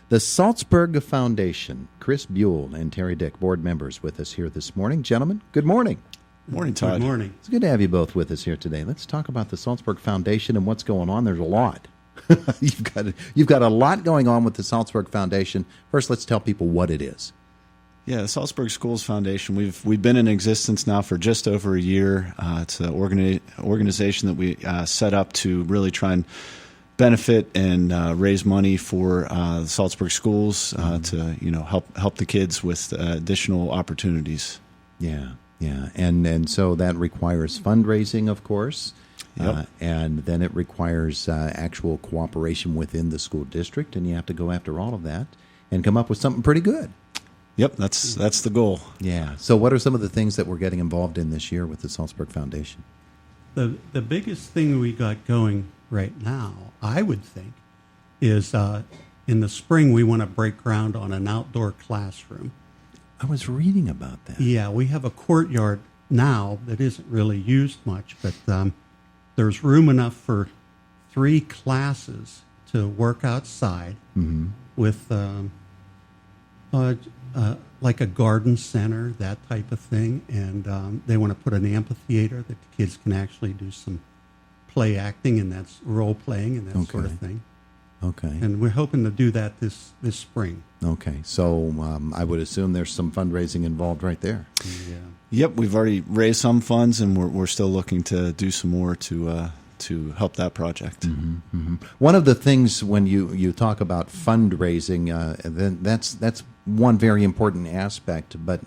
The Saltsburg Foundation. Chris Buell and Terry Dick, board members, with us here this morning. Gentlemen, good morning. Morning, Todd. Good morning. It's good to have you both with us here today. Let's talk about the Saltsburg Foundation and what's going on. There's a lot. You've got a lot going on with the Saltsburg Foundation. First, let's tell people what it is. Yeah, the Saltsburg Schools Foundation, we've been in existence now for just over a year. It's an organization that we set up to really try and benefit and raise money for the Saltsburg schools to help the kids with additional opportunities. Yeah, and so that requires fundraising, of course. Yep. And then it requires actual cooperation within the school district, and you have to go after all of that and come up with something pretty good. Yep, that's the goal. Yeah. So what are some of the things that we're getting involved in this year with the Saltsburg Foundation? The biggest thing we got going right now, I would think, is in the spring we want to break ground on an outdoor classroom. I was reading about that. Yeah, we have a courtyard now that isn't really used much, but there's room enough for 3 classes to work outside with like a garden center, that type of thing. And they want to put an amphitheater that the kids can actually do some play acting, and that's role playing and that sort of thing. Okay. And we're hoping to do that this spring. Okay. So I would assume there's some fundraising involved right there. Yeah. Yep, we've already raised some funds, and we're still looking to do some more to help that project. One of the things when you talk about fundraising, then that's one very important aspect. But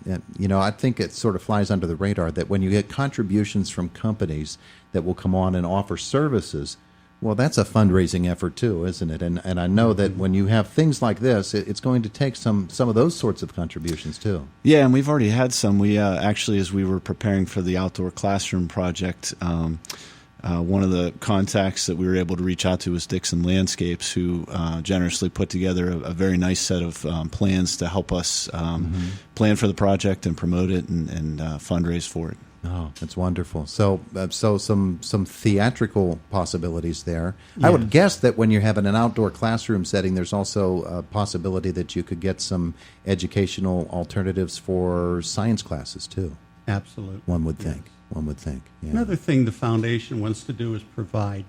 I think it sort of flies under the radar that when you get contributions from companies that will come on and offer services, well, that's a fundraising effort too, isn't it? And I know that when you have things like this, it's going to take some of those sorts of contributions too. Yeah, and we've already had some. We actually, as we were preparing for the outdoor classroom project, one of the contacts that we were able to reach out to was Dixon Landscapes, who generously put together a very nice set of plans to help us plan for the project and promote it and fundraise for it. Oh, that's wonderful. So some theatrical possibilities there. Yes. I would guess that when you're having an outdoor classroom setting, there's also a possibility that you could get some educational alternatives for science classes too. Absolutely. One would Yes. think. One would think. Yeah. Another thing the foundation wants to do is provide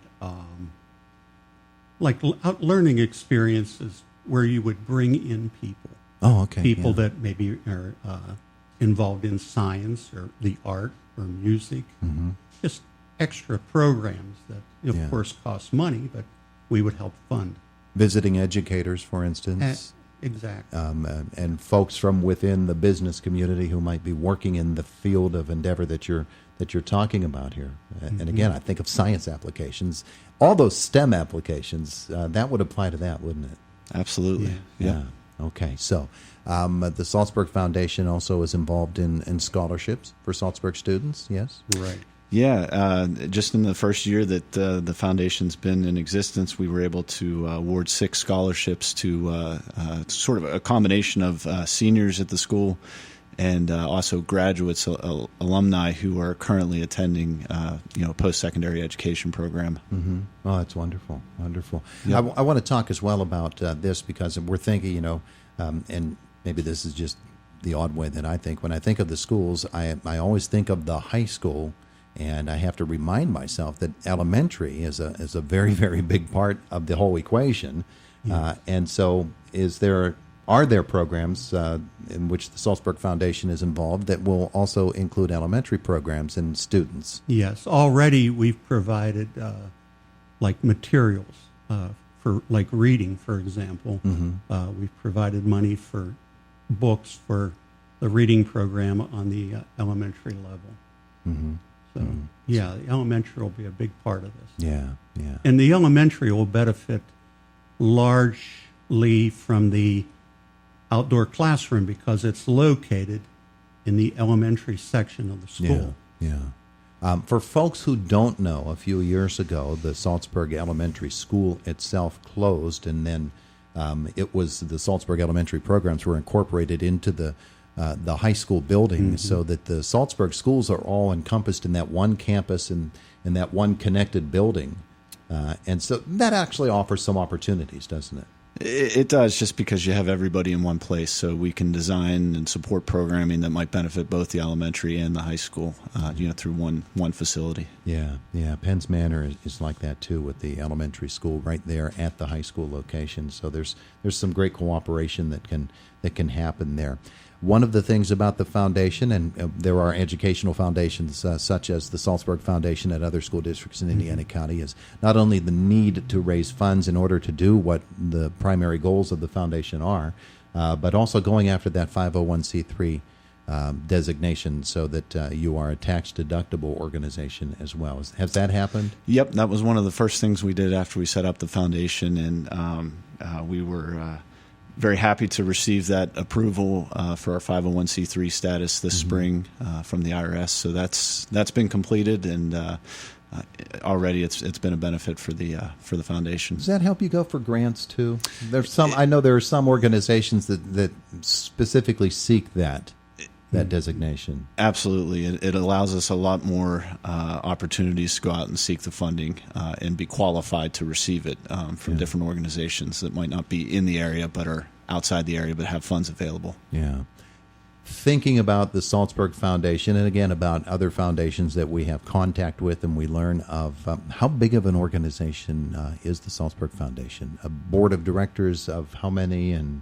learning experiences where you would bring in people. Oh, okay. People yeah. that maybe are involved in science or the art or music. Just extra programs that, of course, cost money, but we would help fund. Visiting educators, for instance. Exactly. And folks from within the business community who might be working in the field of endeavor that you're talking about here. And again, I think of science applications, all those STEM applications. That would apply to that, wouldn't it? Absolutely. Yeah. Okay. So the Saltsburg Foundation also is involved in scholarships for Saltsburg students. Yes. Right. Yeah, just in the first year that the foundation's been in existence, we were able to award 6 scholarships to sort of a combination of seniors at the school and also graduates, alumni who are currently attending, a post-secondary education program. Oh, that's wonderful, wonderful. Yep. I want to talk as well about this because we're thinking, and maybe this is just the odd way that I think. When I think of the schools, I always think of the high school. And I have to remind myself that elementary is a very, very big part of the whole equation. And so are there programs in which the Saltsburg Foundation is involved that will also include elementary programs and students? Yes. Already we've provided materials for reading, for example. We've provided money for books for the reading program on the elementary level. So, the elementary will be a big part of this. Yeah. And the elementary will benefit largely from the outdoor classroom because it's located in the elementary section of the school. Yeah. For folks who don't know, a few years ago, the Saltsburg Elementary School itself closed, and then it was the Saltsburg Elementary programs were incorporated into the high school building, so that the Saltsburg schools are all encompassed in that one campus and in that one connected building. And so that actually offers some opportunities, doesn't it? It does, just because you have everybody in one place, so we can design and support programming that might benefit both the elementary and the high school, through one facility. Yeah. Penn's Manor is like that too, with the elementary school right there at the high school location. So there's some great cooperation that can happen there. One of the things about the foundation, and there are educational foundations such as the Saltsburg Foundation at other school districts in Indiana County, is not only the need to raise funds in order to do what the primary goals of the foundation are, but also going after that 501c3 designation so that you are a tax-deductible organization as well. Has that happened? Yep, that was one of the first things we did after we set up the foundation, and we were very happy to receive that approval for our 501c3 status this spring from the IRS. So that's been completed, and already it's been a benefit for the foundation. Does that help you go for grants too? I know there are some organizations that specifically seek that designation. Absolutely. It allows us a lot more opportunities to go out and seek the funding and be qualified to receive it from different organizations that might not be in the area but are outside the area but have funds available. Yeah. Thinking about the Saltsburg Foundation, and again about other foundations that we have contact with and we learn of, how big of an organization is the Saltsburg Foundation? A board of directors of how many? And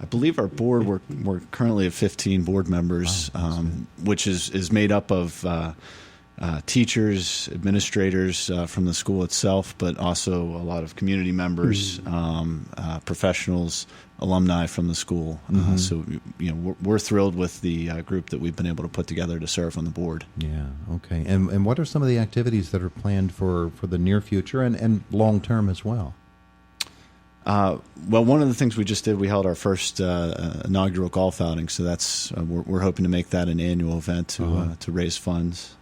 I believe our board, we're currently at 15 board members, which is made up of teachers, administrators from the school itself, but also a lot of community members, professionals, alumni from the school. So we're thrilled with the group that we've been able to put together to serve on the board. Yeah, okay. And what are some of the activities that are planned for the near future and long term as well? Well, one of the things we just did, we held our first inaugural golf outing, so that's we're hoping to make that an annual event to raise funds.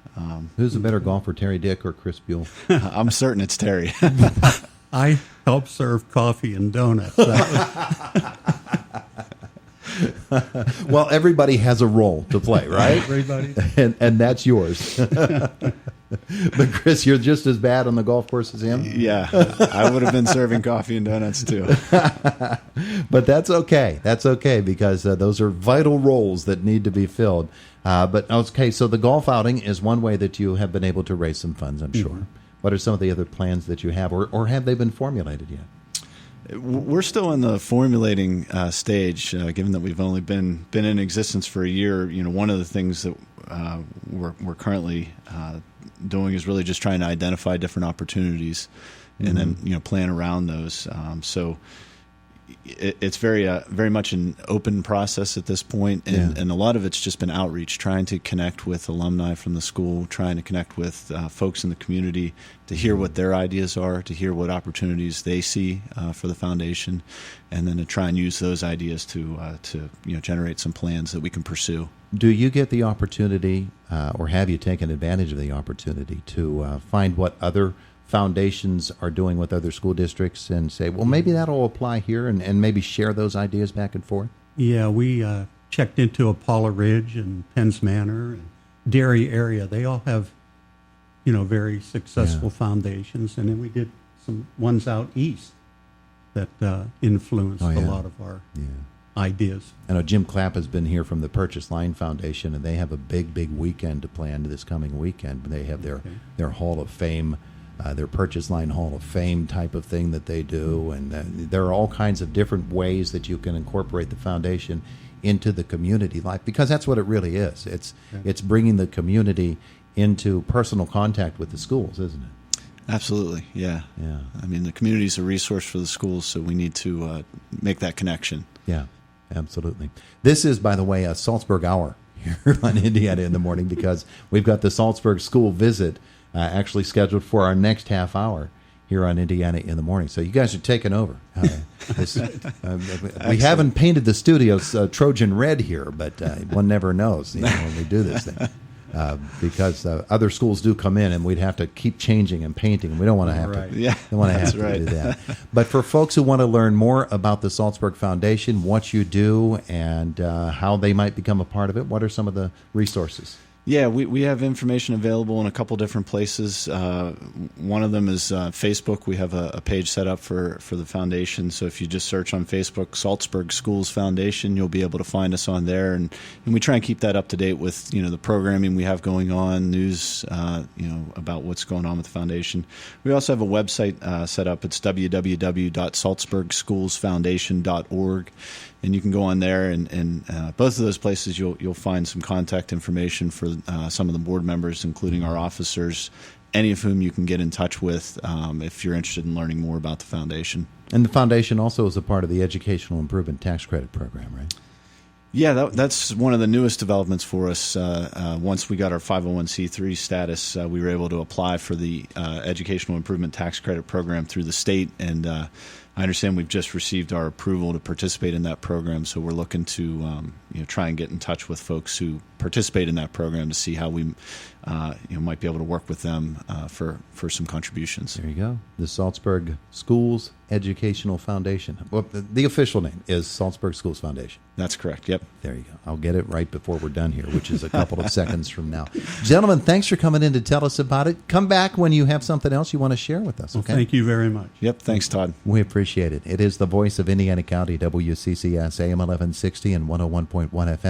Who's a better golfer, Terry Dick or Chris Buell? I'm certain it's Terry. I help serve coffee and donuts. Well, everybody has a role to play, right? Everybody. And that's yours. But Chris, you're just as bad on the golf course as him? Yeah, I would have been serving coffee and donuts too. But that's okay. That's okay, because those are vital roles that need to be filled. But okay, so the golf outing is one way that you have been able to raise some funds, I'm sure. What are some of the other plans that you have, or have they been formulated yet? We're still in the formulating stage, given that we've only been in existence for a year. One of the things that we're currently doing is really just trying to identify different opportunities and then plan around those. So it's very much an open process at this point, and a lot of it's just been outreach, trying to connect with alumni from the school, trying to connect with folks in the community to hear what their ideas are, to hear what opportunities they see for the foundation, and then to try and use those ideas to generate some plans that we can pursue. Do you get the opportunity, or have you taken advantage of the opportunity to find what other foundations are doing with other school districts and say, well, maybe that'll apply here, and maybe share those ideas back and forth? Yeah, we checked into Apollo Ridge and Penn's Manor and Derry area. They all have, very successful foundations. And then we did some ones out east that influenced a lot of our ideas. I know Jim Clapp has been here from the Purchase Line Foundation, and they have a big weekend planned this coming weekend. They have their Hall of Fame, their Purchase Line Hall of Fame type of thing that they do, and there are all kinds of different ways that you can incorporate the foundation into the community life, because that's what it really is. It's bringing the community into personal contact with the schools, isn't it? Absolutely, yeah. I mean, the community is a resource for the schools, so we need to make that connection. Yeah, absolutely. This is, by the way, a Saltsburg Hour here on Indiana in the Morning, because we've got the Saltsburg School Visit actually scheduled for our next half hour here on Indiana in the Morning. So you guys are taking over. We haven't painted the studios Trojan red here, but one never knows when we do this thing. Because other schools do come in, and we'd have to keep changing and painting. We don't want to have to. Don't want to have to do that. But for folks who want to learn more about the Saltsburg Foundation, what you do, and how they might become a part of it, what are some of the resources? Yeah, we have information available in a couple different places. One of them is Facebook. We have a page set up for the foundation. So if you just search on Facebook, Saltsburg Schools Foundation, you'll be able to find us on there. And we try and keep that up to date with the programming we have going on, news about what's going on with the foundation. We also have a website set up. It's www.saltsburgschoolsfoundation.org. And you can go on there, and both of those places you'll find some contact information for some of the board members, including our officers, any of whom you can get in touch with if you're interested in learning more about the foundation. And the foundation also is a part of the Educational Improvement Tax Credit Program, right? Yeah, that's one of the newest developments for us. Once we got our 501c3 status, we were able to apply for the Educational Improvement Tax Credit Program through the state, and I understand we've just received our approval to participate in that program, so we're looking to try and get in touch with folks who participate in that program to see how we might be able to work with them for some contributions. There you go. The Saltsburg Schools Educational Foundation. Well, the official name is Saltsburg Schools Foundation. That's correct. Yep. There you go. I'll get it right before we're done here, which is a couple of seconds from now. Gentlemen, thanks for coming in to tell us about it. Come back when you have something else you want to share with us, okay? Well, thank you very much. Yep. Thanks, Todd. We appreciate it. It is the voice of Indiana County, WCCS, AM 1160 and 101.1 FM.